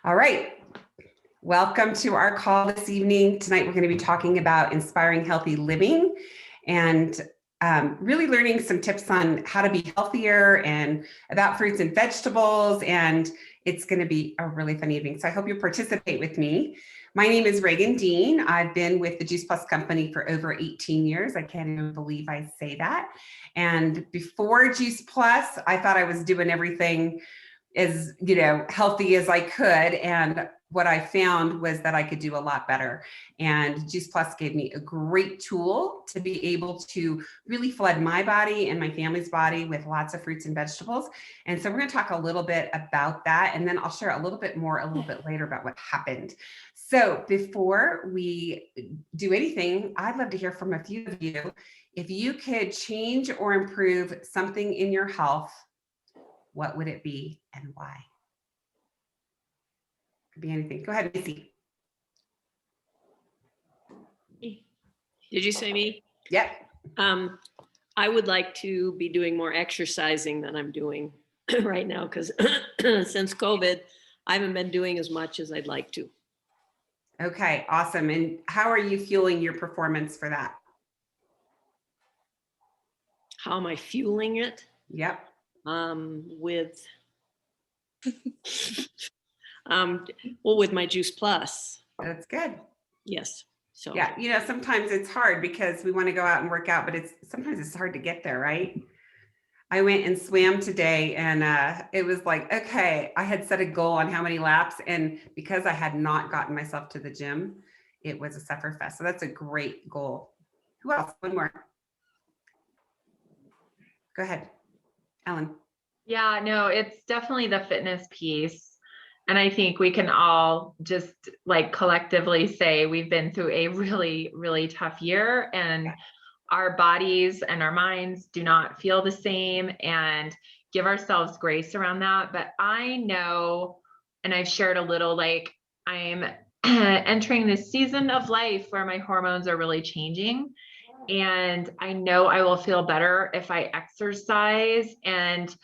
All right. Welcome to our call this evening. Tonight, we're going to be talking about inspiring healthy living and really learning some tips on how to be healthier and about fruits and vegetables. And it's going to be a really fun evening. So I hope you'll participate with me. My name is Reagan Dean. I've been with the Juice Plus company for over 18 years. I can't even believe I say that. And before Juice Plus, I thought I was doing everything as healthy as I could, and what I found was that I could do a lot better. And Juice Plus gave me a great tool to be able to really flood my body and my family's body with lots of fruits and vegetables. And so we're going to talk a little bit about that, and then I'll share a little bit more a little bit later about what happened. So before we do anything, I'd love to hear from a few of you. If you could change or improve something in your health, what would it be and why? Could be anything. Go ahead, Missy. Did you say me? Yep. I would like to be doing more exercising than I'm doing right now, because since COVID, I haven't been doing as much as I'd like to. Okay, awesome. And how are you fueling your performance for that? How am I fueling it? Yep. With with my Juice Plus. That's good. Yes. So yeah, sometimes it's hard because we want to go out and work out, but sometimes it's hard to get there, right? I went and swam today, and it was like, okay, I had set a goal on how many laps, and because I had not gotten myself to the gym, it was a sufferfest. So that's a great goal. Who else? One more. Go ahead, Ellen. Yeah, no, it's definitely the fitness piece. And I think we can all just like collectively say we've been through a really, really tough year, and our bodies and our minds do not feel the same, and give ourselves grace around that. But I know, and I've shared a little, like I'm entering this season of life where my hormones are really changing. And I know I will feel better if I exercise. And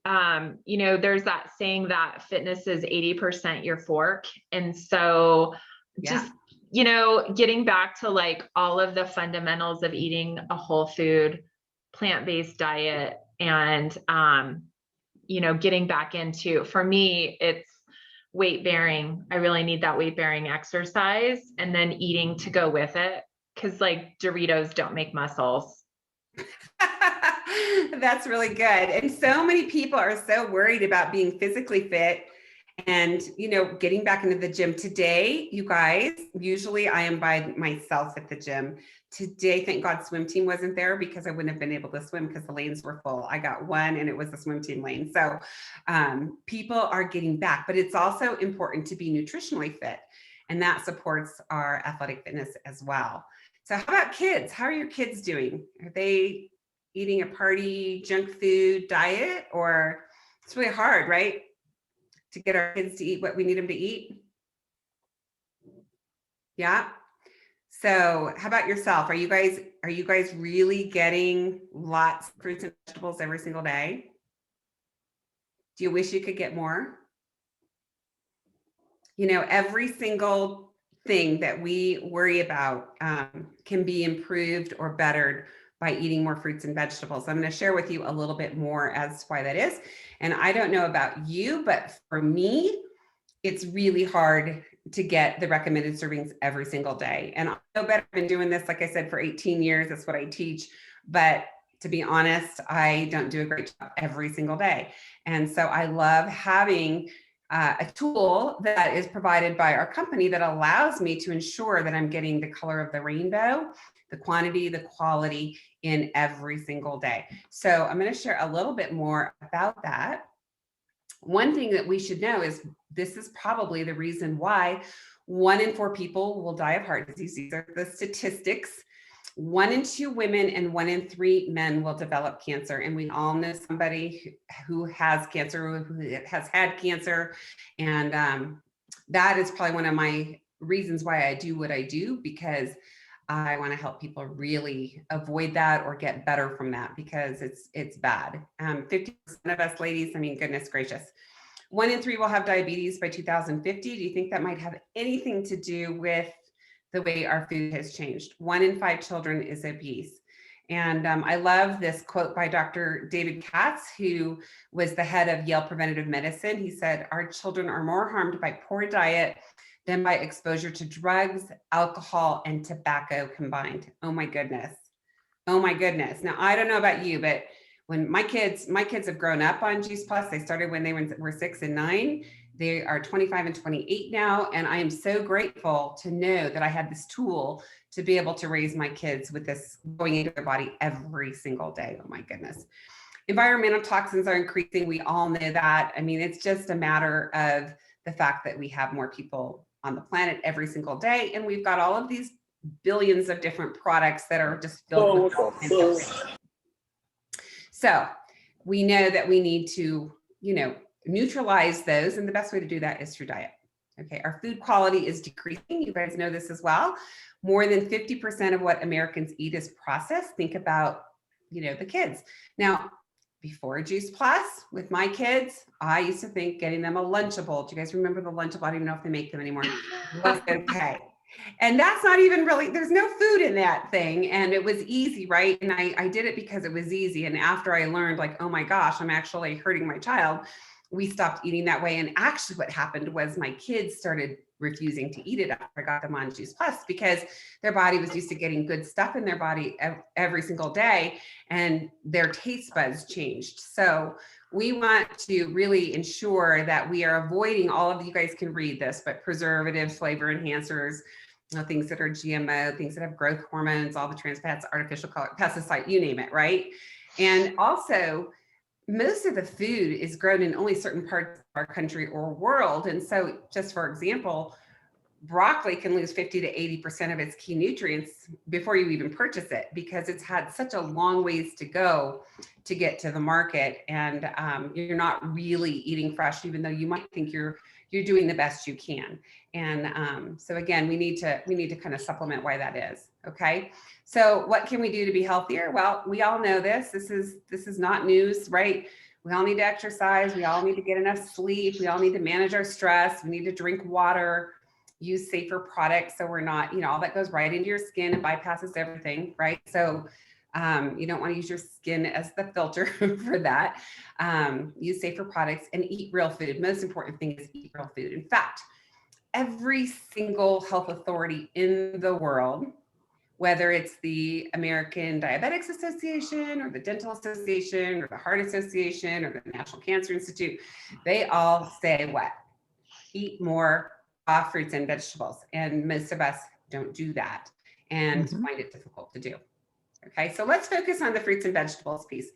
there's that saying that fitness is 80% your fork. And so just, getting back to like all of the fundamentals of eating a whole food, plant-based diet, and, getting back into, for me, it's weight bearing. I really need that weight bearing exercise, and then eating to go with it. 'Cause like Doritos don't make muscles. That's really good. And so many people are so worried about being physically fit and, getting back into the gym. Today, you guys, usually I am by myself at the gym. Today, thank God swim team wasn't there, because I wouldn't have been able to swim because the lanes were full. I got one, and it was the swim team lane. So people are getting back, but it's also important to be nutritionally fit, and that supports our athletic fitness as well. So how about kids? How are your kids doing? Are they eating a party junk food diet? Or it's really hard, right, to get our kids to eat what we need them to eat? Yeah. So how about yourself? Are you guys really getting lots of fruits and vegetables every single day? Do you wish you could get more? Every single thing that we worry about can be improved or bettered by eating more fruits and vegetables. I'm going to share with you a little bit more as to why that is. And I don't know about you, but for me, it's really hard to get the recommended servings every single day. And I know better. I've been doing this, like I said, for 18 years. That's what I teach. But to be honest, I don't do a great job every single day. And so I love having a tool that is provided by our company that allows me to ensure that I'm getting the color of the rainbow, the quantity, the quality in every single day. So I'm going to share a little bit more about that. One thing that we should know is this is probably the reason why 1 in 4 people will die of heart disease. These are the statistics. 1 in 2 women and 1 in 3 men will develop cancer. And we all know somebody who has cancer, who has had cancer. And that is probably one of my reasons why I do what I do, because I want to help people really avoid that or get better from that, because it's bad. 50% of us ladies, I mean, goodness gracious, 1 in 3 will have diabetes by 2050. Do you think that might have anything to do with the way our food has changed? 1 in 5 children is obese. And I love this quote by Dr. David Katz, who was the head of Yale Preventative Medicine. He said, "Our children are more harmed by poor diet than by exposure to drugs, alcohol, and tobacco combined." Oh my goodness. Oh my goodness. Now, I don't know about you, but when my kids have grown up on Juice Plus, they started when they were 6 and 9. They are 25 and 28 now. And I am so grateful to know that I had this tool to be able to raise my kids with this going into their body every single day. Oh my goodness. Environmental toxins are increasing. We all know that. I mean, it's just a matter of the fact that we have more people on the planet every single day. And we've got all of these billions of different products that are just filled with all kinds of things. So we know that we need to, neutralize those. And the best way to do that is through diet. Okay. Our food quality is decreasing. You guys know this as well. More than 50% of what Americans eat is processed. Think about, the kids. Now, before Juice Plus with my kids, I used to think getting them a Lunchable. Do you guys remember the Lunchable? I don't even know if they make them anymore. Was okay. And that's not even really, there's no food in that thing. And it was easy, right? And I did it because it was easy. And after I learned like, oh my gosh, I'm actually hurting my child, we stopped eating that way. And actually what happened was my kids started refusing to eat it after I got them on Juice Plus because their body was used to getting good stuff in their body every single day and their taste buds changed. So we want to really ensure that we are avoiding all of, you guys can read this, but preservatives, flavor enhancers, things that are GMO, things that have growth hormones, all the trans fats, artificial color, pesticide, you name it, right? And also, most of the food is grown in only certain parts of our country or world. And so just for example, broccoli can lose 50 to 80% of its key nutrients before you even purchase it because it's had such a long ways to go to get to the market. And you're not really eating fresh, even though you might think you're doing the best you can. And so again, we need to kind of supplement why that is. Okay. So what can we do to be healthier? Well, we all know this. This is not news, right? We all need to exercise. We all need to get enough sleep. We all need to manage our stress. We need to drink water, use safer products. So we're not, all that goes right into your skin and bypasses everything, right? So you don't want to use your skin as the filter for that. Use safer products and eat real food. Most important thing is eat real food. In fact, every single health authority in the world, whether it's the American Diabetics Association or the Dental Association or the Heart Association or the National Cancer Institute, they all say what? Eat more raw fruits and vegetables. And most of us don't do that and find it difficult to do. Okay, so let's focus on the fruits and vegetables piece.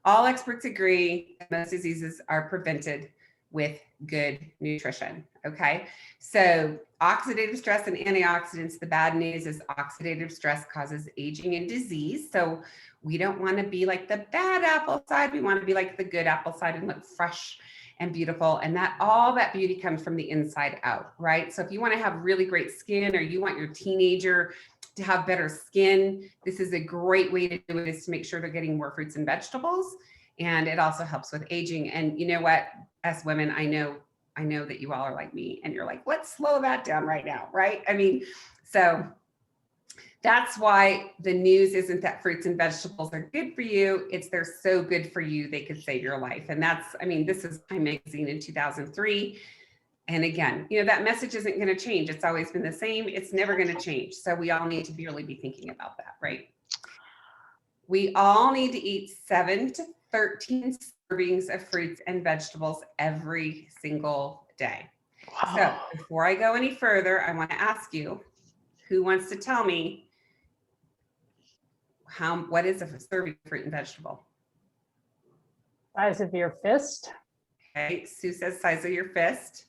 All experts agree that most diseases are prevented with good nutrition. Okay, so oxidative stress and antioxidants, the bad news is oxidative stress causes aging and disease. So we don't want to be like the bad apple side. We want to be like the good apple side and look fresh and beautiful. And that all that beauty comes from the inside out, right? So if you want to have really great skin or you want your teenager to have better skin, this is a great way to do it, is to make sure they're getting more fruits and vegetables. And it also helps with aging. And you know what, as women, I know that you all are like me and you're like, let's slow that down right now, right? I mean, so that's why the news isn't that fruits and vegetables are good for you. It's they're so good for you, they could save your life. And that's, I mean, this is Time Magazine in 2003. And again, that message isn't going to change. It's always been the same. It's never going to change. So we all need to really be thinking about that, right? We all need to eat 7 to 13 servings of fruits and vegetables every single day. Wow. So before I go any further, I want to ask you, who wants to tell me what is a serving of fruit and vegetable? Size of your fist. Okay, Sue says size of your fist.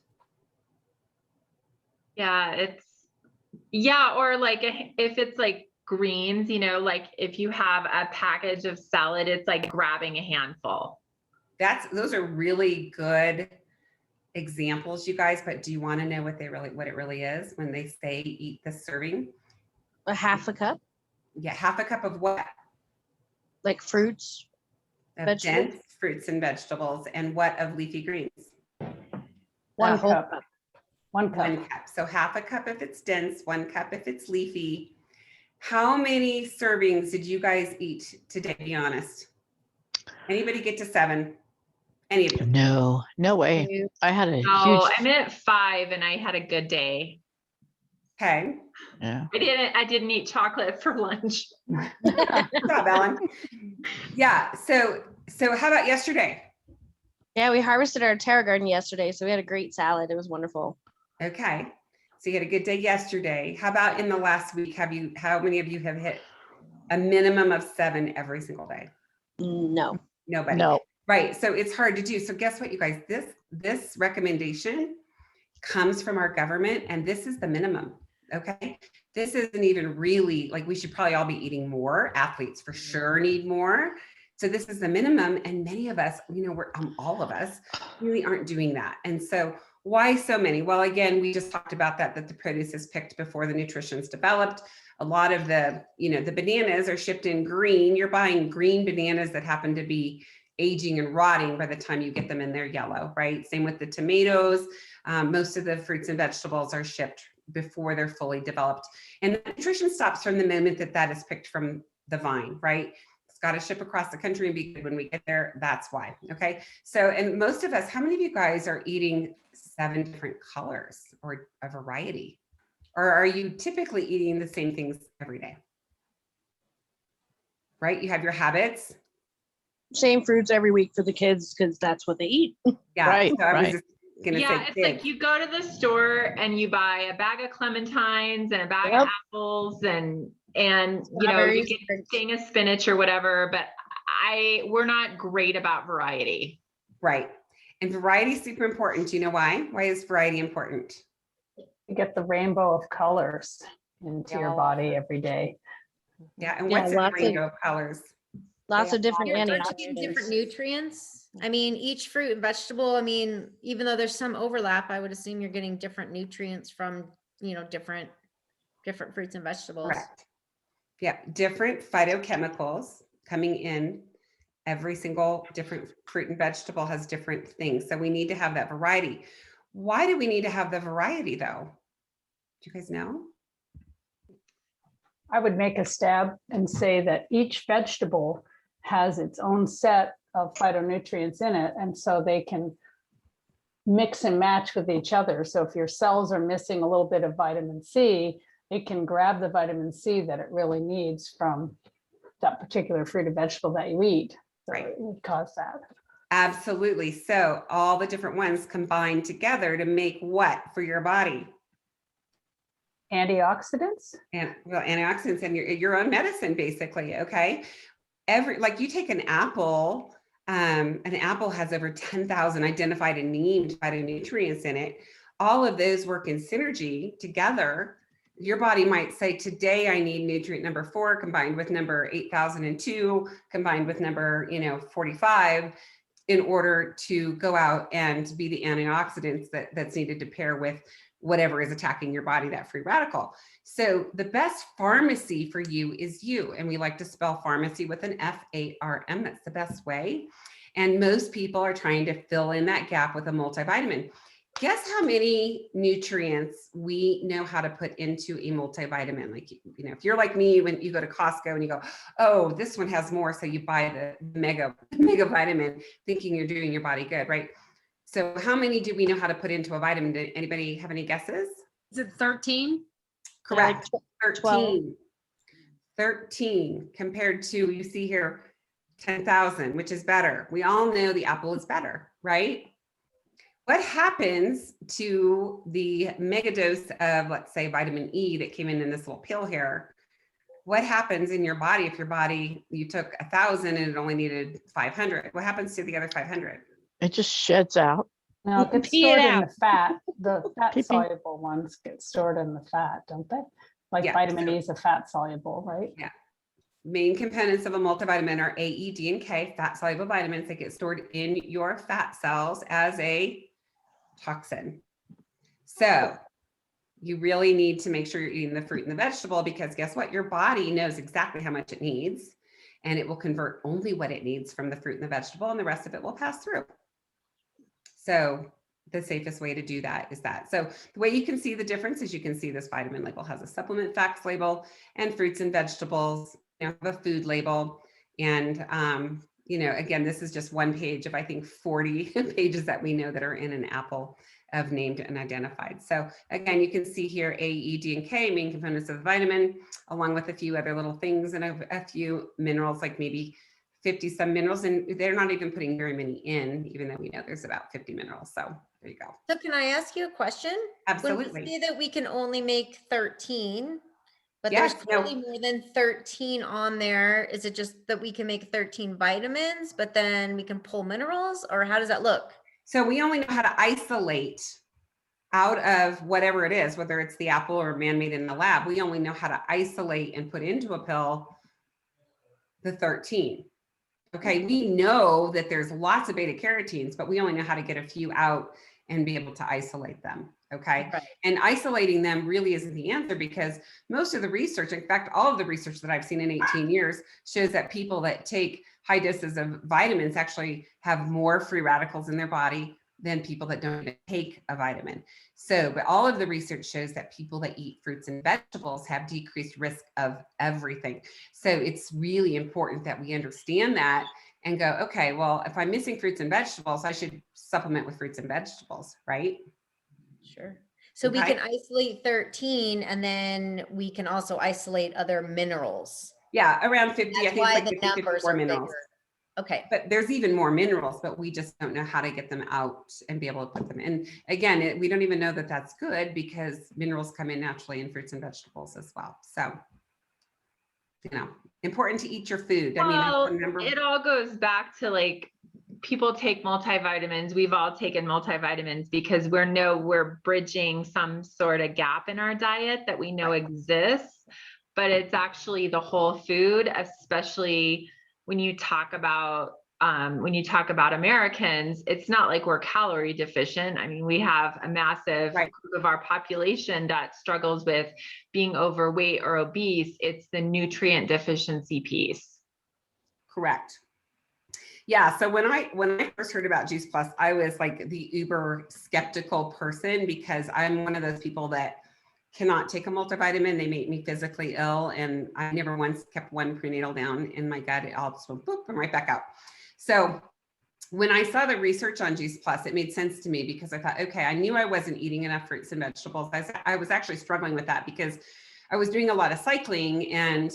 Yeah, or like if it's like greens, like if you have a package of salad, it's like grabbing a handful. Those are really good examples, you guys, but do you want to know what it really is when they say eat the serving? A half a cup? Yeah, half a cup of what? Like fruits, of dense fruits and vegetables, and what of leafy greens? One whole cup. 1 cup. 1 cup. So half a cup if it's dense, 1 cup if it's leafy. How many servings did you guys eat today? Be honest. Anybody get to 7? Any of you? No, no way. You- I had a Oh, huge, I'm at 5 and I had a good day. Okay. yeah. I didn't eat chocolate for lunch. Good job, Ellen. Yeah. So how about yesterday? Yeah, we harvested our taro garden yesterday, so we had a great salad. It was wonderful. Okay. So you had a good day yesterday. How about in the last week? How many of you have hit a minimum of 7 every single day? No. Nobody. No, Right. So it's hard to do. So guess what, you guys? This recommendation comes from our government, and this is the minimum. Okay. This isn't even really like we should probably all be eating more. Athletes for sure need more. So this is the minimum. And many of us, all of us really aren't doing that. And so why so many? Well, again, we just talked about that the produce is picked before the nutrition's developed. A lot of the bananas are shipped in green. You're buying green bananas that happen to be aging and rotting by the time you get them in their yellow, right? Same with the tomatoes. Most of the fruits and vegetables are shipped before they're fully developed. And the nutrition stops from the moment that is picked from the vine, right? It's got to ship across the country and be good when we get there. That's why. Okay. So, and most of us, how many of you guys are eating 7 different colors or a variety? Or are you typically eating the same things every day? Right? You have your habits. Same fruits every week for the kids because that's what they eat. Yeah. Right, So I was right. just gonna Yeah, say it's kids. like you go to the store and you buy a bag of clementines and a bag of Yep. apples and you Strawberries. get a thing of spinach or whatever, but we're not great about variety. Right. And variety is super important. Do you know why? Why is variety important? You get the rainbow of colors into your body every day. Yeah. And Yeah, what's in the lots of- rainbow of colors? Lots of different Don't you need different antioxidants. nutrients? I mean, each fruit and vegetable, I mean, even though there's some overlap, I would assume you're getting different nutrients from, different fruits and vegetables. Correct. Yeah. Different phytochemicals coming in. Every single different fruit and vegetable has different things. So we need to have that variety. Why do we need to have the variety though? Do you guys know? I would make a stab and say that each vegetable has its own set of phytonutrients in it, and so they can mix and match with each other. So if your cells are missing a little bit of vitamin C, it can grab the vitamin C that it really needs from that particular fruit or vegetable that you eat. So Right. it would cause that. Absolutely. So all the different ones combine together to make what for your body? Antioxidants? And well, antioxidants and your own medicine, basically. Okay. Like you take an apple has over 10,000 identified and named phytonutrients in it. All of those work in synergy together. Your body might say, today I need nutrient number 4 combined with number 8,002 combined with number 45 in order to go out and be the antioxidants that's needed to pair with whatever is attacking your body, that free radical. So the best pharmacy for you is you. And we like to spell pharmacy with an F-A-R-M. That's the best way. And most people are trying to fill in that gap with a multivitamin. Guess how many nutrients we know how to put into a multivitamin? Like, if you're like me, when you go to Costco and you go, oh, this one has more. So you buy the mega vitamin thinking you're doing your body good, right? So how many do we know how to put into a vitamin? Did anybody have any guesses? Is it 13? Correct. 12. 13 compared to, you see here, 10,000, which is better. We all know the apple is better, right? What happens to the mega dose of, let's say, vitamin E that came in this little pill here? What happens in your body if you took 1,000 and it only needed 500? What happens to the other 500? it just sheds out. Now, it gets Pee it stored in out. the fat. The fat Pee-pee. soluble ones get stored in the fat, don't they? Like Yeah, vitamin so- E is a fat soluble, right? Main components of a multivitamin are A, E, D, and K, fat soluble vitamins that get stored in your fat cells as a toxin. So you really need to make sure you're eating the fruit and the vegetable, because guess what? Your body knows exactly how much it needs, and it will convert only what it needs from the fruit and the vegetable, and the rest of it will pass through. So the safest way to do that is that. So the way you can see the difference is you can see this vitamin label has a supplement facts label, and fruits and vegetables, you know, have a food label. And, you know, again, this is just one page of, I think, 40 pages that we know that are in an apple of named and identified. So again, you can see here A, E, D, and K, main components of the vitamin, along with a few other little things and a few minerals, like maybe 50 some minerals, and they're not even putting very many in, even though we know there's about 50 minerals. So there you go. So can I ask you a question? When Absolutely. we say that we can only make 13, but Yes, there's no. clearly more than 13 on there, is it just that we can make 13 vitamins, but then we can pull minerals, or how does that look? So we only know how to isolate out of whatever it is, whether it's the apple or man-made in the lab. We only know how to isolate and put into a pill the 13. Okay, we know that there's lots of beta carotenes, but we only know how to get a few out and be able to isolate them. Okay, Right. and isolating them really isn't the answer, because most of the research, in fact, all of the research that I've seen in 18 years shows that people that take high doses of vitamins actually have more free radicals in their body than people that don't even take a vitamin. So, but all of the research shows that people that eat fruits and vegetables have decreased risk of everything. So it's really important that we understand that and go, okay, well, if I'm missing fruits and vegetables, I should supplement with fruits and vegetables, right? Sure. So we Okay. can isolate 13, and then we can also isolate other minerals. Yeah, around 50, I That's think it's why like the 50, numbers 54 are minerals. bigger. Okay. But there's even more minerals, but we just don't know how to get them out and be able to put them in. Again, we don't even know that that's good, because minerals come in naturally in fruits and vegetables as well. So, you know, important to eat your food. I mean, Well, remember, it all goes back to like people take multivitamins. We've all taken multivitamins because we're bridging some sort of gap in our diet that we know exists, but it's actually the whole food, especially when you talk about Americans. It's not like we're calorie deficient. I mean, we have a massive right. group of our population that struggles with being overweight or obese. It's the nutrient deficiency piece. Correct. Yeah. So when I first heard about Juice Plus, I was like the uber skeptical person, because I'm one of those people that cannot take a multivitamin. They make me physically ill, and I never once kept one prenatal down in my gut. It all just went boop and right back out. So when I saw the research on Juice Plus, it made sense to me, because I thought, okay, I knew I wasn't eating enough fruits and vegetables. I was actually struggling with that, because I was doing a lot of cycling, and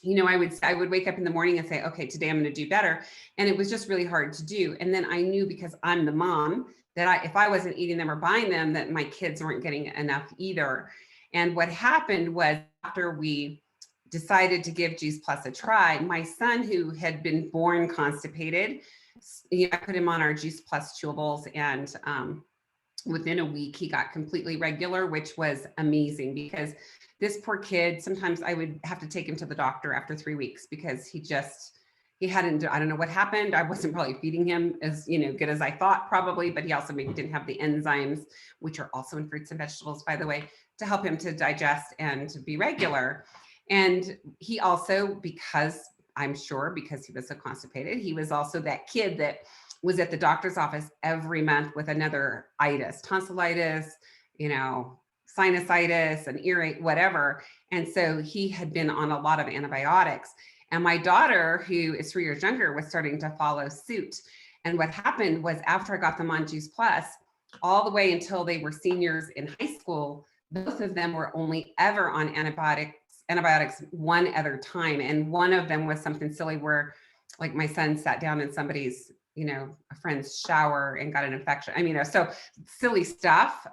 you know, I would wake up in the morning and say, okay, today I'm going to do better. And it was just really hard to do. And then I knew, because I'm the mom, that if I wasn't eating them or buying them, that my kids weren't getting enough either. And what happened was, after we decided to give Juice Plus a try, my son, who had been born constipated, you know, I put him on our Juice Plus chewables, and within a week he got completely regular, which was amazing, because this poor kid, sometimes I would have to take him to the doctor after 3 weeks, because he hadn't, I don't know what happened. I wasn't probably feeding him as, you know, good as I thought, probably, but he also maybe didn't have the enzymes, which are also in fruits and vegetables, by the way, to help him to digest and to be regular. And he also, because I'm sure, because he was so constipated, he was also that kid that was at the doctor's office every month with another itis, tonsillitis, you know, sinusitis, an earache, whatever. And so he had been on a lot of antibiotics. And my daughter, who is 3 years younger, was starting to follow suit. And what happened was, after I got them on Juice Plus, all the way until they were seniors in high school, both of them were only ever on antibiotics one other time. And one of them was something silly where, like, my son sat down in somebody's, you know, a friend's shower and got an infection. I mean, so silly stuff.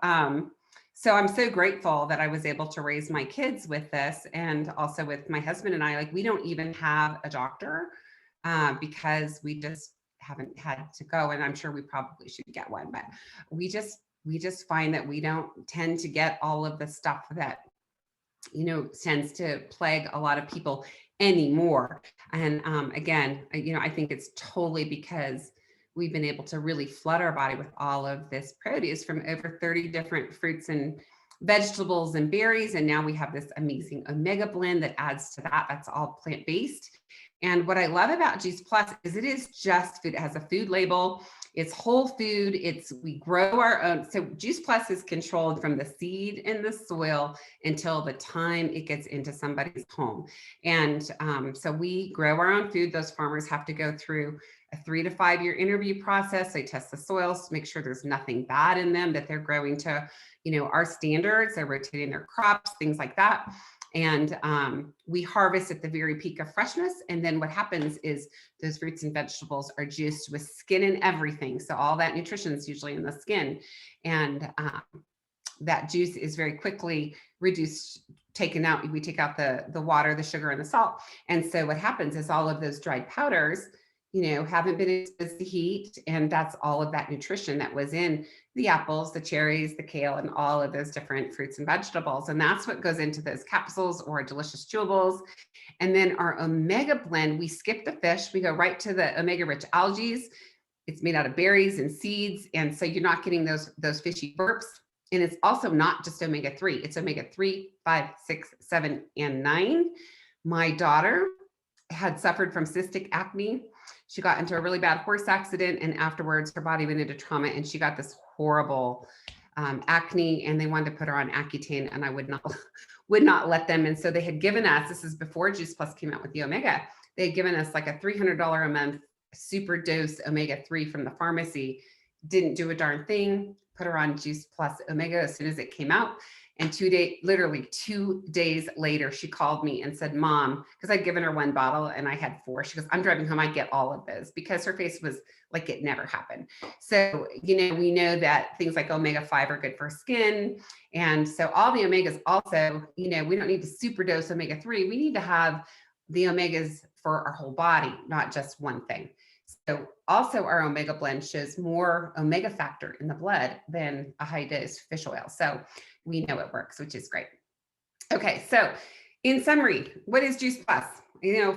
So I'm so grateful that I was able to raise my kids with this, and also with my husband and I. Like, we don't even have a doctor, because we just haven't had to go, and I'm sure we probably should get one, but we just find that we don't tend to get all of the stuff that, you know, tends to plague a lot of people anymore. And again, you know, I think it's totally because we've been able to really flood our body with all of this produce from over 30 different fruits and vegetables and berries. And now we have this amazing omega blend that adds to that. That's all plant-based. And what I love about Juice Plus is it is just food. It has a food label. It's whole food. We grow our own. So Juice Plus is controlled from the seed in the soil until the time it gets into somebody's home. And so we grow our own food. Those farmers have to go through a 3 to 5 year interview process. They test the soils to make sure there's nothing bad in them, that they're growing to, our standards. They're rotating their crops, things like that. And we harvest at the very peak of freshness. And then what happens is those fruits and vegetables are juiced with skin and everything. So all that nutrition is usually in the skin. And that juice is very quickly reduced, taken out. We take out the water, the sugar, and the salt. And so what happens is all of those dried powders, haven't been exposed to heat. And that's all of that nutrition that was in the apples, the cherries, the kale, and all of those different fruits and vegetables. And that's what goes into those capsules or delicious chewables. And then our omega blend, we skip the fish. We go right to the omega rich algae. It's made out of berries and seeds. And so you're not getting those fishy burps. And it's also not just omega-3. It's omega-3, 5, 6, 7, and 9. My daughter had suffered from cystic acne. She got into a really bad horse accident, and afterwards her body went into trauma and she got this horrible acne, and they wanted to put her on Accutane, and I would not let them. And so they had given us, this is before Juice Plus came out with the omega, they had given us like a $300 a month super dose omega-3 from the pharmacy. Didn't do a darn thing. Put her on Juice Plus omega as soon as it came out. And literally 2 days later, she called me and said, Mom, because I'd given her 1 bottle and I had 4. She goes, I'm driving home. I get all of those, because her face was like it never happened. So, we know that things like omega-5 are good for skin. And so all the omegas also, we don't need to super dose omega-3. We need to have the omegas for our whole body, not just one thing. So also our omega blend shows more omega factor in the blood than a high dose fish oil. So we know it works, which is great. Okay, so in summary, what is Juice Plus?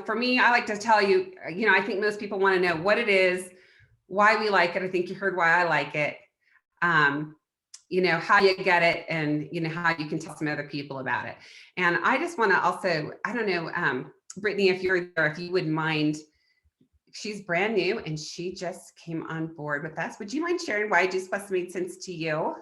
For me, I like to tell you, I think most people want to know what it is, why we like it. I think you heard why I like it. How you get it, and how you can tell some other people about it. And I just want to also, I don't know, Brittany, if you're there, if you wouldn't mind, she's brand new and she just came on board with us. Would you mind sharing why Juice Plus made sense to you?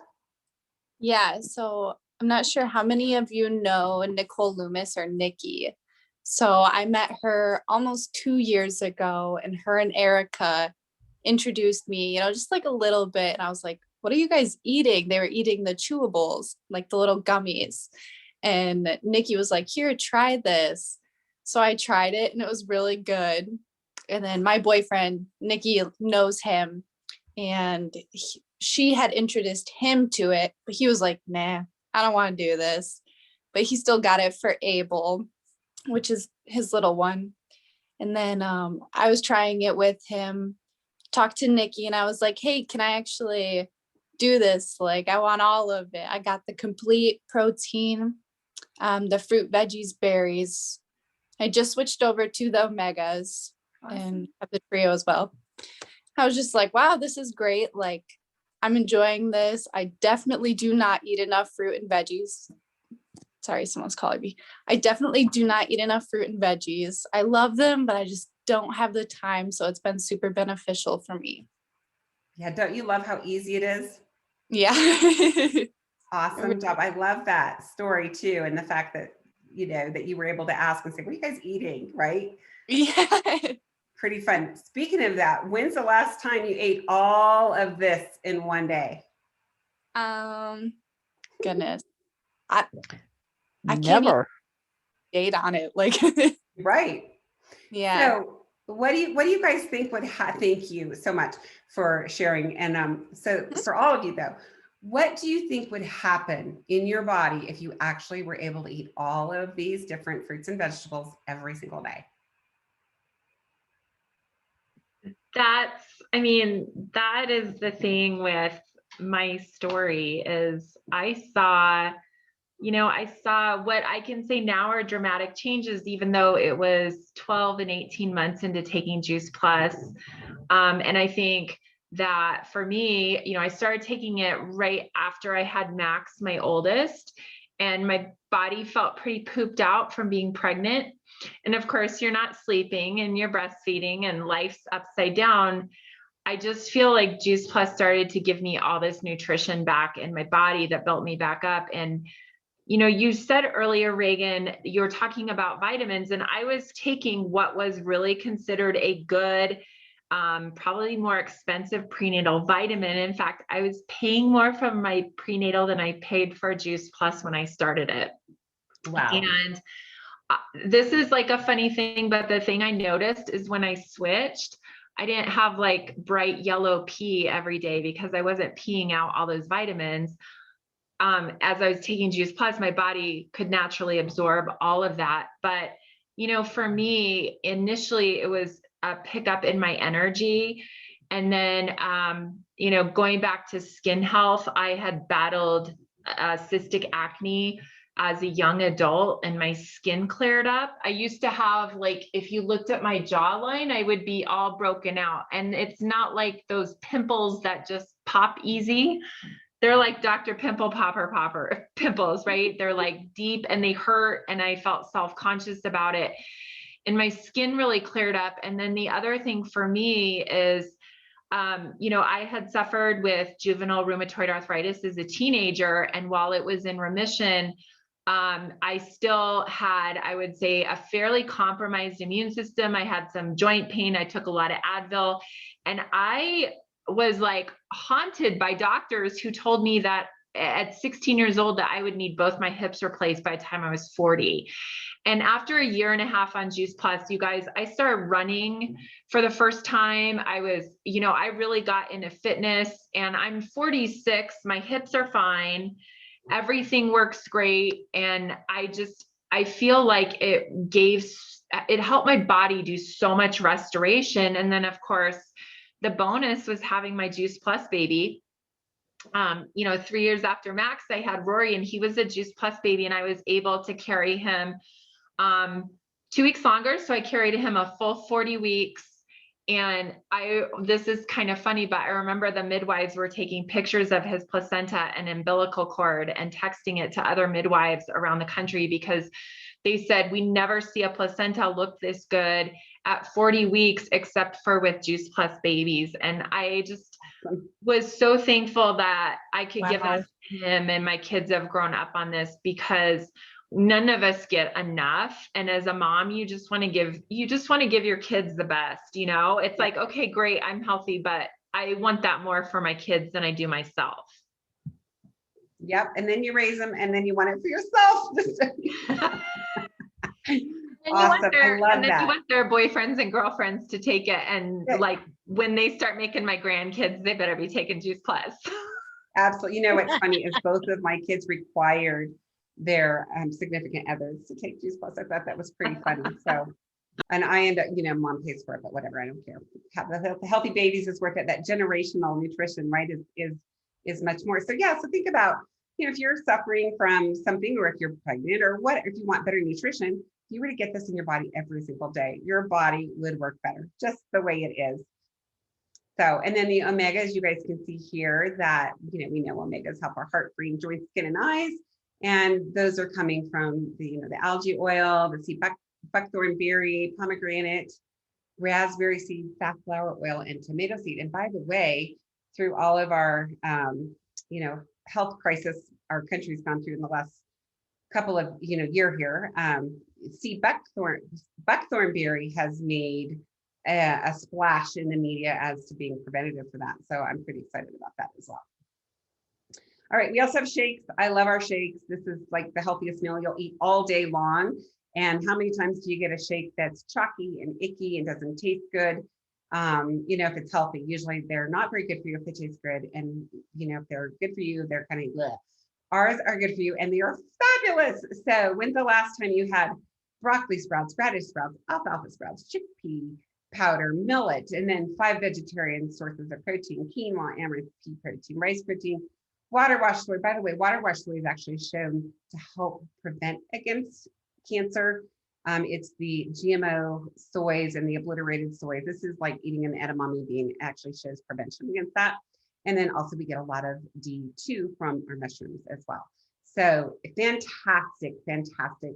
Yeah, so I'm not sure how many of you know Nicole Loomis or Nikki. So I met her almost 2 years ago, and her and Erica introduced me, just like a little bit. And I was like, what are you guys eating? They were eating the chewables, like the little gummies. And Nikki was like, here, try this. So I tried it and it was really good. And then my boyfriend, Nikki, knows him, and she had introduced him to it, but he was like, nah, I don't want to do this. But he still got it for Abel, which is his little one. And then I was trying it with him, talked to Nikki, and I was like, hey, can I actually do this? Like, I want all of it. I got the complete protein, the fruit, veggies, berries. I just switched over to the omegas. Awesome. And have the trio as well. I was just like, wow, this is great. Like, I'm enjoying this. I definitely do not eat enough fruit and veggies. Sorry, someone's calling me. I definitely do not eat enough fruit and veggies. I love them, but I just don't have the time. So it's been super beneficial for me. Yeah, don't you love how easy it is? Yeah. Awesome job. I love that story too. And the fact that, that you were able to ask and say, what are you guys eating? Right? Yeah. Pretty fun. Speaking of that, when's the last time you ate all of this in one day? Goodness. I can't Never. date on it. Like, right. Yeah. So what do you guys think would thank you so much for sharing. And so for all of you though, what do you think would happen in your body if you actually were able to eat all of these different fruits and vegetables every single day? That is the thing with my story is I saw what I can say now are dramatic changes, even though it was 12 and 18 months into taking Juice Plus. And I think that for me, I started taking it right after I had Max, my oldest. and my body felt pretty pooped out from being pregnant. And of course, you're not sleeping and you're breastfeeding and life's upside down. I just feel like Juice Plus started to give me all this nutrition back in my body that built me back up. And, you know, you said earlier, Reagan, you were talking about vitamins, and I was taking what was really considered a good, probably more expensive prenatal vitamin. In fact, I was paying more for my prenatal than I paid for Juice Plus when I started it. Wow. And this is like a funny thing, but the thing I noticed is when I switched, I didn't have like bright yellow pee every day because I wasn't peeing out all those vitamins. As I was taking Juice Plus, my body could naturally absorb all of that. But, you know, for me, initially it was a pickup in my energy. And then, you know, going back to skin health, I had battled cystic acne as a young adult, and my skin cleared up. I used to have, like, if you looked at my jawline, I would be all broken out. And it's not like those pimples that just pop easy. They're like Dr. Pimple Popper pimples, right? They're like deep and they hurt, and I felt self-conscious about it. And my skin really cleared up. And then the other thing for me is, you know, I had suffered with juvenile rheumatoid arthritis as a teenager. And while it was in remission, I still had, I would say, a fairly compromised immune system. I had some joint pain. I took a lot of Advil, and I was like haunted by doctors who told me that at 16 years old that I would need both my hips replaced by the time I was 40. And after a year and a half on Juice Plus, you guys, I started running for the first time. I was, you know, I really got into fitness, and I'm 46. My hips are fine. Everything works great. And I feel like it helped my body do so much restoration. And then of course, the bonus was having my Juice Plus baby. You know, 3 years after Max, I had Rory, and he was a Juice Plus baby, and I was able to carry him 2 weeks longer. So I carried him a full 40 weeks. And this is kind of funny, but I remember the midwives were taking pictures of his placenta and umbilical cord and texting it to other midwives around the country, because they said, we never see a placenta look this good at 40 weeks, except for with Juice Plus babies. And I just was so thankful that I could give that to him, and my kids have grown up on this, because none of us get enough. And as a mom, you just want to give your kids the best, you know. It's like, okay, great, I'm healthy, but I want that more for my kids than I do myself. Yep. And then you raise them, and then you want it for yourself. Awesome. I love that. You want their boyfriends and girlfriends to take it. And like, when they start making my grandkids, they better be taking Juice Plus. Absolutely. You know, what's funny is both of my kids required their significant others to take Juice Plus. I thought that was pretty funny. So, and I end up, you know, mom pays for it, but whatever, I don't care. The healthy babies is worth it. That generational nutrition, right, is much more. So yeah, so think about, you know, if you're suffering from something, or if you're pregnant, or what, if you want better nutrition, if you were to get this in your body every single day, your body would work better, just the way it is. So, and then the omegas, you guys can see here that, you know, we know omegas help our heart, brain, joints, skin, and eyes. And those are coming from the, you know, the algae oil, the sea buckthorn berry, pomegranate, raspberry seed, safflower oil, and tomato seed. And by the way, through all of our, you know, health crisis our country's gone through in the last couple of, you know, year here, sea buckthorn berry has made a splash in the media as to being preventative for that. So I'm pretty excited about that as well. All right, we also have shakes. I love our shakes. This is like the healthiest meal you'll eat all day long. And how many times do you get a shake that's chalky and icky and doesn't taste good? You know, if it's healthy, usually they're not very good for you if they taste good. And, you know, if they're good for you, they're kind of bleh. Ours are good for you, and they are fabulous. So when's the last time you had broccoli sprouts, radish sprouts, alfalfa sprouts, chickpea powder, millet, and then 5 vegetarian sources of protein: quinoa, amaranth pea protein, rice protein, water wash soy. By the way, water wash soy is actually shown to help prevent against cancer. It's the GMO soys and the obliterated soy. This is like eating an edamame bean. It actually shows prevention against that. And then also we get a lot of D2 from our mushrooms as well. So fantastic, fantastic.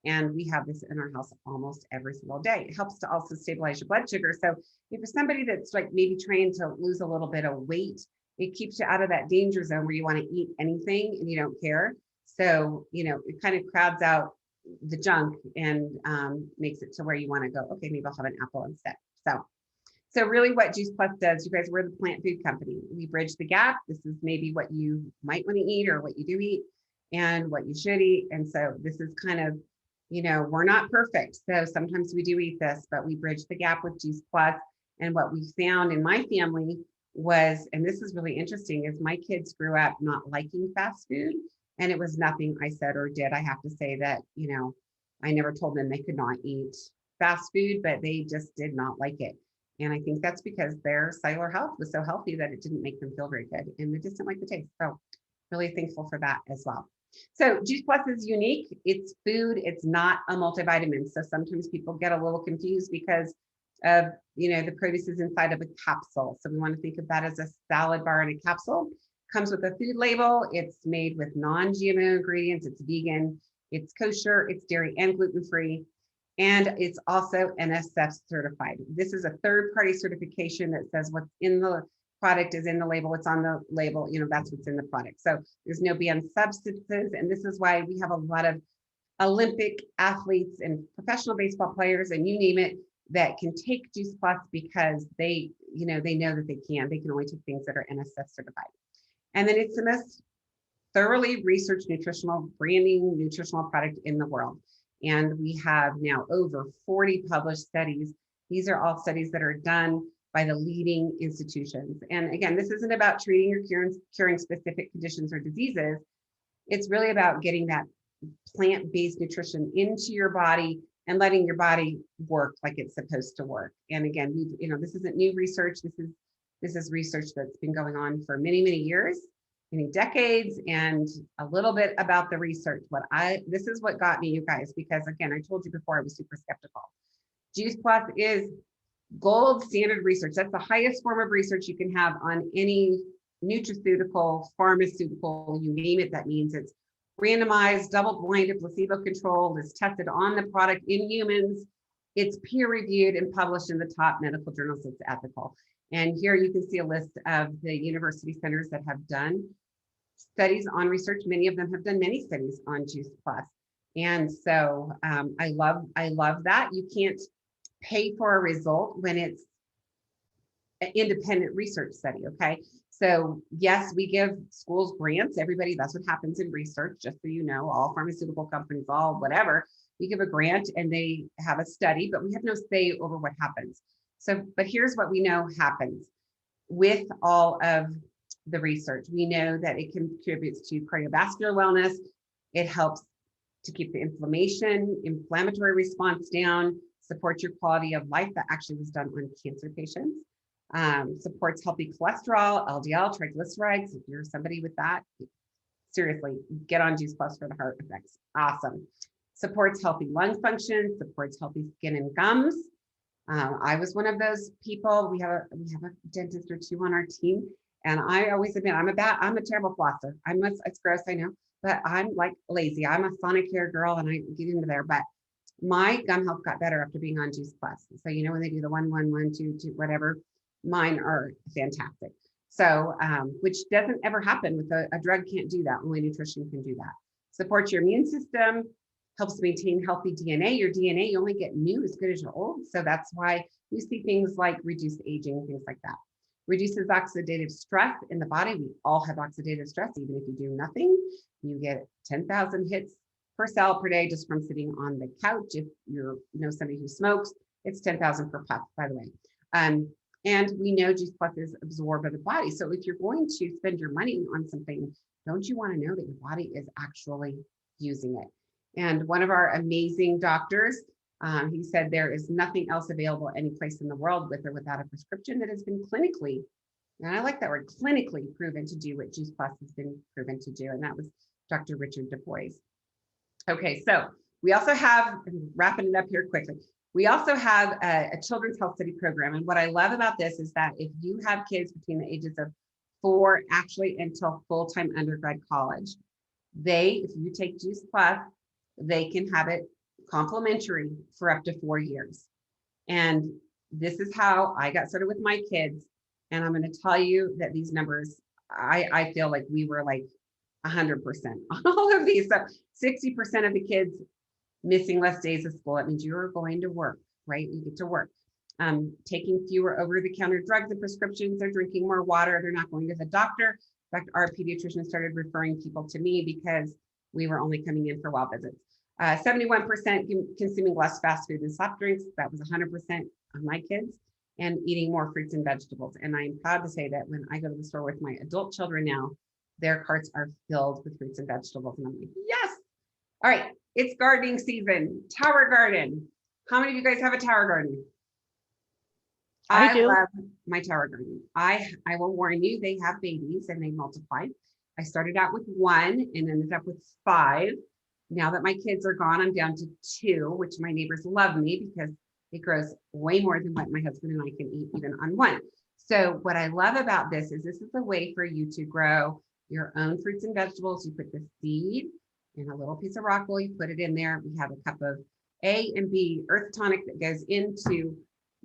And we have this in our house almost every single day. It helps to also stabilize your blood sugar. So if you're somebody that's like maybe trying to lose a little bit of weight, it keeps you out of that danger zone where you want to eat anything and you don't care. So, it kind of crowds out the junk and makes it to where you want to go, okay, maybe I'll have an apple instead. So really what Juice Plus does, you guys, we're the plant food company. We bridge the gap. This is maybe what you might want to eat or what you do eat and what you should eat. And so this is kind of, we're not perfect. So sometimes we do eat this, but we bridge the gap with Juice Plus. And what we found in my family was, and this is really interesting, is my kids grew up not liking fast food. And it was nothing I said or did. I have to say that, I never told them they could not eat fast food, but they just did not like it. And I think that's because their cellular health was so healthy that it didn't make them feel very good. And they just didn't like the taste. So really thankful for that as well. So Juice Plus is unique. It's food. It's not a multivitamin. So sometimes people get a little confused because of, the produce is inside of a capsule. So we want to think of that as a salad bar in a capsule. Comes with a food label. It's made with non-GMO ingredients. It's vegan. It's kosher. It's dairy and gluten-free. And it's also NSF certified. This is a third-party certification that says what's in the product is in the label. It's on the label, that's what's in the product. So there's no banned substances. And this is why we have a lot of Olympic athletes and professional baseball players and you name it that can take Juice Plus because they know that they can only take things that are NSF certified. And then it's the most thoroughly researched nutritional product in the world. And we have now over 40 published studies. These are all studies that are done by the leading institutions. And again, this isn't about treating or curing specific conditions or diseases. It's really about getting that plant-based nutrition into your body and letting your body work like it's supposed to work. And again, this isn't new research. This is research that's been going on for many, many years, many decades, and a little bit about the research. This is what got me, you guys, because again, I told you before I was super skeptical. Juice Plus is gold standard research. That's the highest form of research you can have on any nutraceutical, pharmaceutical, you name it. That means it's randomized, double-blinded, placebo-controlled, is tested on the product in humans. It's peer-reviewed and published in the top medical journals. It's ethical. And here you can see a list of the university centers that have done studies on research. Many of them have done many studies on Juice Plus. And so I love that. You can't pay for a result when it's an independent research study, okay? So yes, we give schools grants, everybody, that's what happens in research, just so you know, all pharmaceutical companies, all whatever, we give a grant and they have a study, but we have no say over what happens. So, but here's what we know happens with all of the research. We know that it contributes to cardiovascular wellness. It helps to keep the inflammatory response down, supports your quality of life. That actually was done on cancer patients. Supports healthy cholesterol, LDL, triglycerides. If you're somebody with that, seriously, get on Juice Plus for the heart effects. Awesome. Supports healthy lung function, supports healthy skin and gums. I was one of those people. We have a dentist or two on our team, and I always admit I'm a terrible flosser. It's gross, I know, but I'm like lazy. I'm a Sonicare girl, and I get into there. But my gum health got better after being on Juice Plus. So when they do the 1, 1, 1, 2, 2, whatever, mine are fantastic. So which doesn't ever happen with a drug. Can't do that. Only nutrition can do that. Supports your immune system. Helps maintain healthy DNA. Your DNA, you only get new as good as you're old. So that's why you see things like reduced aging, things like that. Reduces oxidative stress in the body. We all have oxidative stress. Even if you do nothing, you get 10,000 hits per cell per day just from sitting on the couch. If you're somebody who smokes, it's 10,000 per puff, by the way. And we know Juice Plus is absorbed by the body. So if you're going to spend your money on something, don't you want to know that your body is actually using it? And one of our amazing doctors, he said there is nothing else available any place in the world with or without a prescription that has been clinically, and I like that word, clinically proven to do what Juice Plus has been proven to do. And that was Dr. Richard Du Bois. Okay, so we also have, wrapping it up here quickly, we also have a children's health study program. And what I love about this is that if you have kids between the ages of 4, actually until full-time undergrad college, if you take Juice Plus, they can have it complimentary for up to 4 years. And this is how I got started with my kids. And I'm going to tell you that these numbers, I feel like we were like 100% on all of these. So 60% of the kids missing less days of school. It means you're going to work, right? You get to work. Taking fewer over-the-counter drugs and prescriptions. They're drinking more water. They're not going to the doctor. In fact, our pediatrician started referring people to me because we were only coming in for well visits. 71% consuming less fast food and soft drinks. That was 100% of my kids, and eating more fruits and vegetables. And I'm proud to say that when I go to the store with my adult children now, their carts are filled with fruits and vegetables. And I'm like, yes. All right, it's gardening season, tower garden. How many of you guys have a tower garden? I do. love my tower garden. I will warn you, they have babies and they multiply. I started out with 1 and ended up with 5. Now that my kids are gone, I'm down to 2, which my neighbors love me because it grows way more than what my husband and I can eat even on 1. So what I love about this is a way for you to grow your own fruits and vegetables. You put the seed in a little piece of rock wool, you put it in there. We have a cup of A and B earth tonic that goes into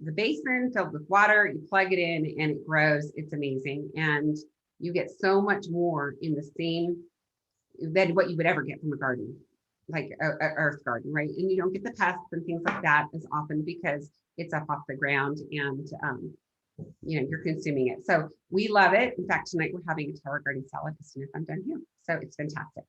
the basin filled with water. You plug it in and it grows. It's amazing. And you get so much more in the same than what you would ever get from a garden, like a earth garden, right? And you don't get the pests and things like that as often because it's up off the ground and you're consuming it. So we love it. In fact, tonight we're having a tower garden salad as soon as I'm done here. So it's fantastic.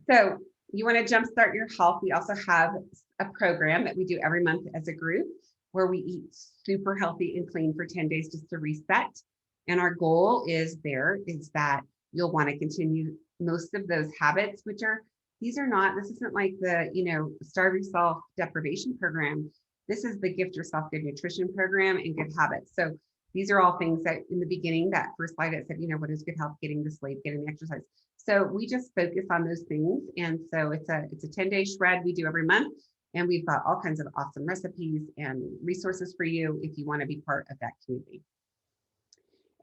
So you want to jumpstart your health. We also have a program that we do every month as a group where we eat super healthy and clean for 10 days just to reset. And our goal is that you'll want to continue most of those habits, this isn't like the, starve yourself deprivation program. This is the gift yourself good nutrition program and good habits. So these are all things that in the beginning, that first slide, it said, what is good health, getting the sleep, getting the exercise. So we just focus on those things. And so it's a 10-day shred we do every month. And we've got all kinds of awesome recipes and resources for you if you want to be part of that community.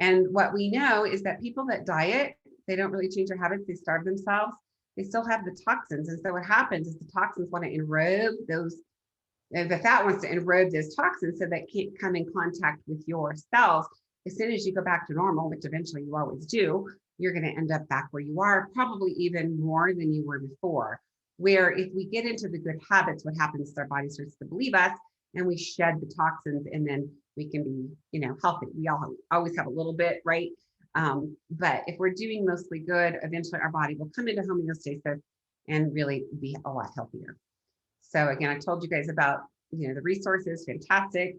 And what we know is that people that diet, they don't really change their habits, they starve themselves, they still have the toxins. And so what happens is the toxins want to enrobe those, the fat wants to enrobe those toxins so that can't come in contact with your cells. As soon as you go back to normal, which eventually you always do, you're going to end up back where you are, probably even more than you were before. Where if we get into the good habits, what happens is our body starts to believe us and we shed the toxins, and then we can be, healthy. We all always have a little bit, right? But if we're doing mostly good, eventually our body will come into homeostasis and really be a lot healthier. So again, I told you guys about, the resources, fantastic.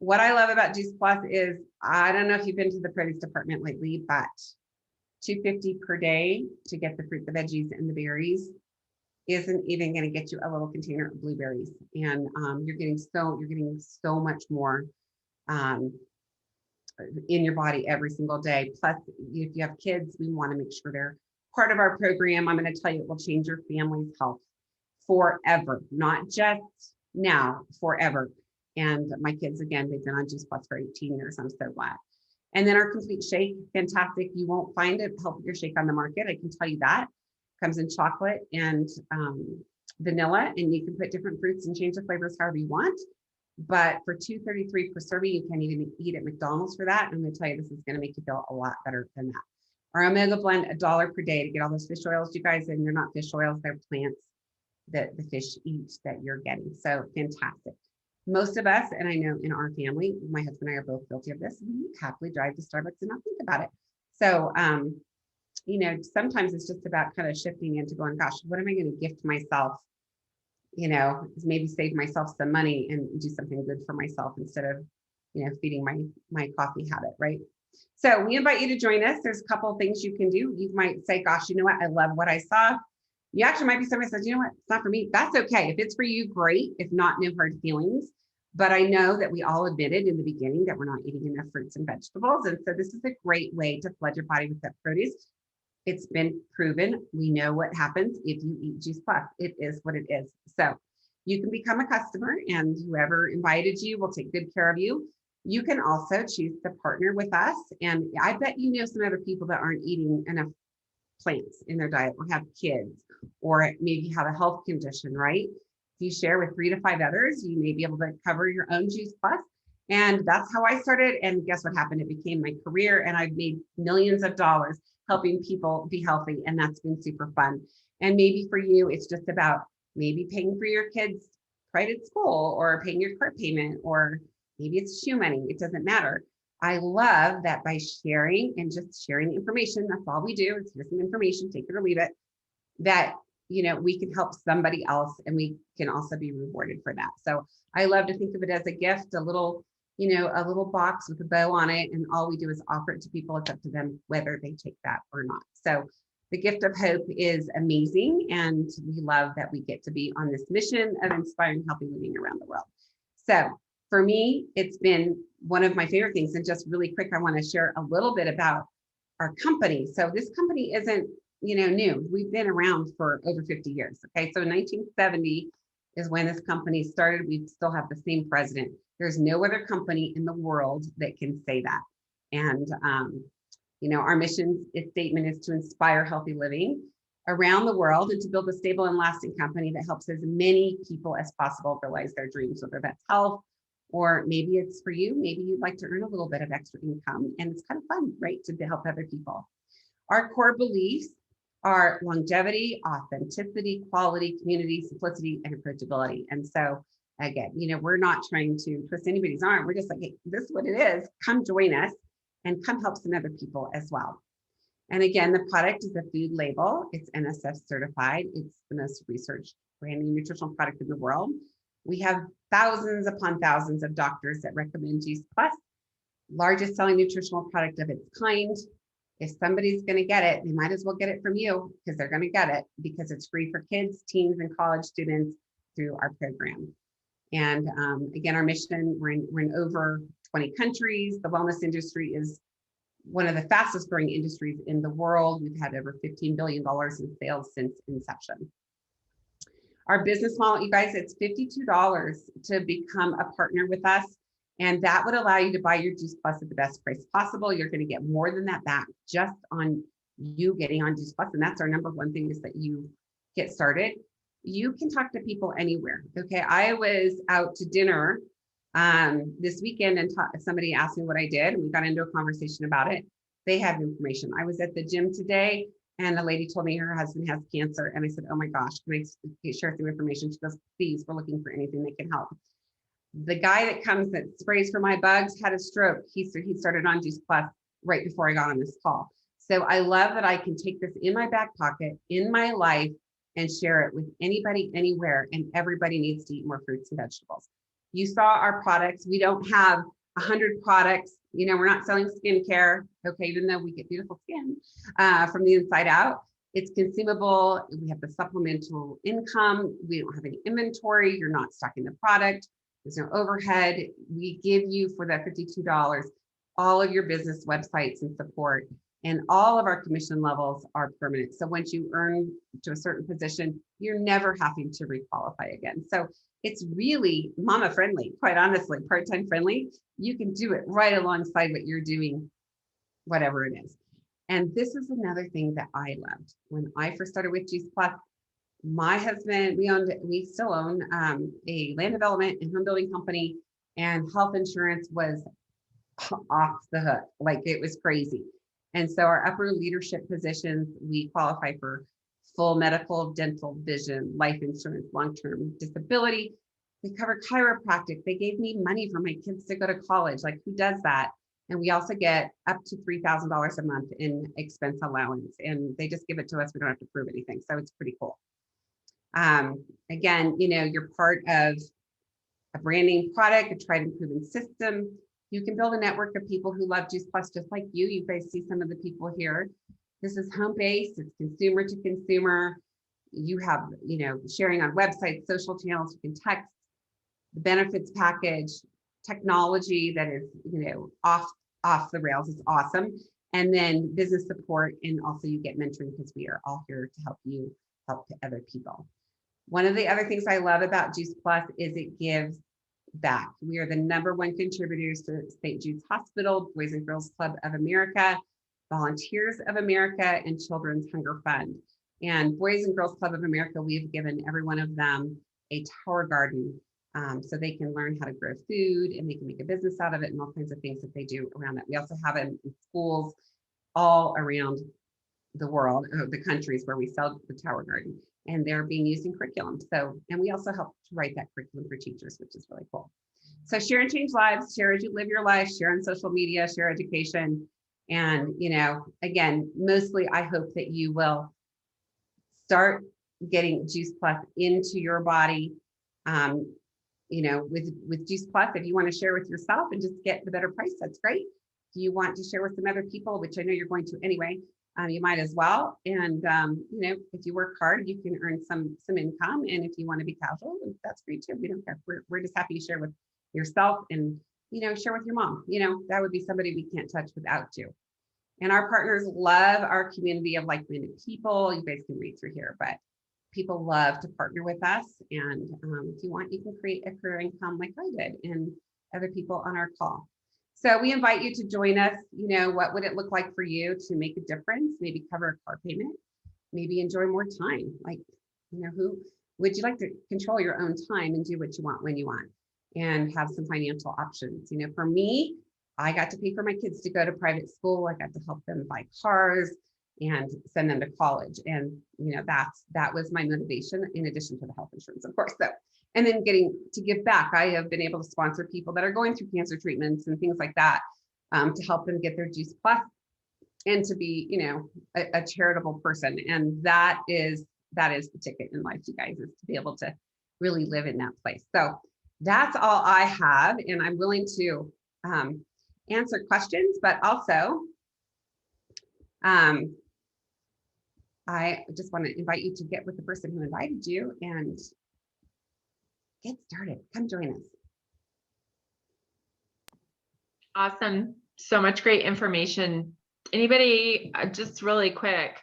What I love about Juice Plus is, I don't know if you've been to the produce department lately, but $2.50 per day to get the fruit, the veggies, and the berries isn't even going to get you a little container of blueberries. And you're getting so much more in your body every single day. Plus, if you have kids, we want to make sure they're part of our program. I'm going to tell you, it will change your family's health forever, not just now, forever. And my kids, again, they've been on Juice Plus for 18 years. I'm so glad. And then our complete shake, fantastic. You won't find a healthier shake on the market. I can tell you that. Comes in chocolate and vanilla, and you can put different fruits and change the flavors however you want. But for $2.33 per serving, you can't even eat at McDonald's for that. And I'm going to tell you, this is going to make you feel a lot better than that. Our Omega Blend, $1 per day to get all those fish oils, you guys. And they're not fish oils, they're plants that the fish eat that you're getting. So fantastic. Most of us, and I know in our family, my husband and I are both guilty of this, we happily drive to Starbucks and not think about it. So, sometimes it's just about kind of shifting into going, gosh, what am I going to gift myself? Maybe save myself some money and do something good for myself instead of, feeding my coffee habit, right? So we invite you to join us. There's a couple of things you can do. You might say, gosh, you know what? I love what I saw. You actually might be somebody who says, you know what? It's not for me. That's okay. If it's for you, great. If not, no hard feelings. But I know that we all admitted in the beginning that we're not eating enough fruits and vegetables. And so this is a great way to flood your body with that produce. It's been proven. We know what happens if you eat Juice Plus. It is what it is. So you can become a customer, and whoever invited you will take good care of you. You can also choose to partner with us. And I bet you know some other people that aren't eating enough plants in their diet or have kids or maybe have a health condition, right? If you share with 3 to 5 others, you may be able to cover your own Juice Plus. And that's how I started. And guess what happened? It became my career and I've made millions of dollars helping people be healthy. And that's been super fun. And maybe for you, it's just about maybe paying for your kids' private school or paying your car payment, or maybe it's shoe money. It doesn't matter. I love that by sharing and just sharing information, that's all we do is here's some information, take it or leave it, that, you know, we can help somebody else and we can also be rewarded for that. So I love to think of it as a gift, a little, you know, a little box with a bow on it. And all we do is offer it to people. It's up to them whether they take that or not. So the gift of hope is amazing. And we love that we get to be on this mission of inspiring healthy living around the world. So for me, it's been one of my favorite things. And just really quick, I want to share a little bit about our company. So this company isn't, you know, new. We've been around for over 50 years. Okay. So 1970 is when this company started. We still have the same president. There's no other company in the world that can say that. And, you know, our mission statement is to inspire healthy living around the world and to build a stable and lasting company that helps as many people as possible realize their dreams, whether that's health, or maybe it's for you, maybe you'd like to earn a little bit of extra income, and it's kind of fun, right, to help other people. Our core beliefs are longevity, authenticity, quality, community, simplicity, and approachability. And so again, you know, we're not trying to twist anybody's arm. We're just like, hey, this is what it is. Come join us and come help some other people as well. And again, the product is a food label. It's NSF certified. It's the most researched brand new nutritional product in the world. We have thousands upon thousands of doctors that recommend Juice Plus, largest selling nutritional product of its kind. If somebody's going to get it, they might as well get it from you because they're going to get it because it's free for kids, teens, and college students through our program. And again, our mission, we're in over 20 countries. The wellness industry is one of the fastest growing industries in the world. We've had over $15 billion in sales since inception. Our business model, you guys, it's $52 to become a partner with us. And that would allow you to buy your Juice Plus at the best price possible. You're going to get more than that back just on you getting on Juice Plus. And that's our number one thing, is that you get started. You can talk to people anywhere. Okay. I was out to dinner this weekend and somebody asked me what I did, and we got into a conversation about it. They have information. I was at the gym today and a lady told me her husband has cancer. And I said, oh my gosh, can I share some information? She goes, please, we're looking for anything that can help. The guy that comes that sprays for my bugs had a stroke. He started on Juice Plus right before I got on this call. So I love that I can take this in my back pocket, in my life, and share it with anybody, anywhere. And everybody needs to eat more fruits and vegetables. You saw our products. We don't have 100 products. You know, we're not selling skincare. Okay, even though we get beautiful skin from the inside out. It's consumable. We have the supplemental income. We don't have any inventory. You're not stocking the product. There's no overhead. We give you, for that $52, all of your business websites and support, and all of our commission levels are permanent. So once you earn to a certain position, you're never having to requalify again. So it's really mama friendly, quite honestly, part-time friendly. You can do it right alongside what you're doing, whatever it is. And this is another thing that I loved. When I first started with Juice Plus, my husband, we still own a land development and home building company, and health insurance was off the hook. Like, it was crazy. And so our upper leadership positions, we qualify for full medical, dental, vision, life insurance, long-term disability. We cover chiropractic. They gave me money for my kids to go to college. Like, who does that? And we also get up to $3,000 a month in expense allowance, and they just give it to us. We don't have to prove anything. So it's pretty cool. Again, you know, you're part of a branding product, a tried and proven system. You can build a network of people who love Juice Plus just like you. You guys see some of the people here. This is home-based, it's consumer to consumer. You have, you know, sharing on websites, social channels, you can text, the benefits package, technology that is, you know, off the rails is awesome. And then business support, and also you get mentoring, because we are all here to help you help other people. One of the other things I love about Juice Plus is it gives back. We are the #1 contributors to St. Jude's Hospital, Boys and Girls Club of America, Volunteers of America, and Children's Hunger Fund. And Boys and Girls Club of America, we've given every one of them a tower garden, so they can learn how to grow food and they can make a business out of it and all kinds of things that they do around it. We also have it in schools all around the world, the countries where we sell the tower garden, and they're being used in curriculum. So, and we also help to write that curriculum for teachers, which is really cool. So share and change lives, share as you live your life, share on social media, share education. And, you know, again, mostly I hope that you will start getting Juice Plus into your body. You know, with Juice Plus, if you want to share with yourself and just get the better price, that's great. If you want to share with some other people, which I know you're going to anyway, you might as well. And, you know, if you work hard, you can earn some income. And if you want to be casual, that's great too. We don't care. We're just happy to share with yourself and, you know, share with your mom. You know, that would be somebody we can't touch without you. And our partners love our community of like-minded people. You guys can read through here, but people love to partner with us. And if you want, you can create a career income like I did and other people on our call. So we invite you to join us. You know, what would it look like for you to make a difference? Maybe cover a car payment, maybe enjoy more time. Like, you know, who would you like to control your own time and do what you want when you want and have some financial options? You know, for me, I got to pay for my kids to go to private school. I got to help them buy cars and send them to college. And, you know, that was my motivation in addition to the health insurance, of course. So, and then getting to give back. I have been able to sponsor people that are going through cancer treatments and things like that to help them get their Juice Plus and to be, you know, a charitable person. And that is the ticket in life, you guys, is to be able to really live in that place. So that's all I have. And I'm willing to answer questions, but also I just want to invite you to get with the person who invited you and get started. Come join us. Awesome. So much great information. Anybody, just really quick,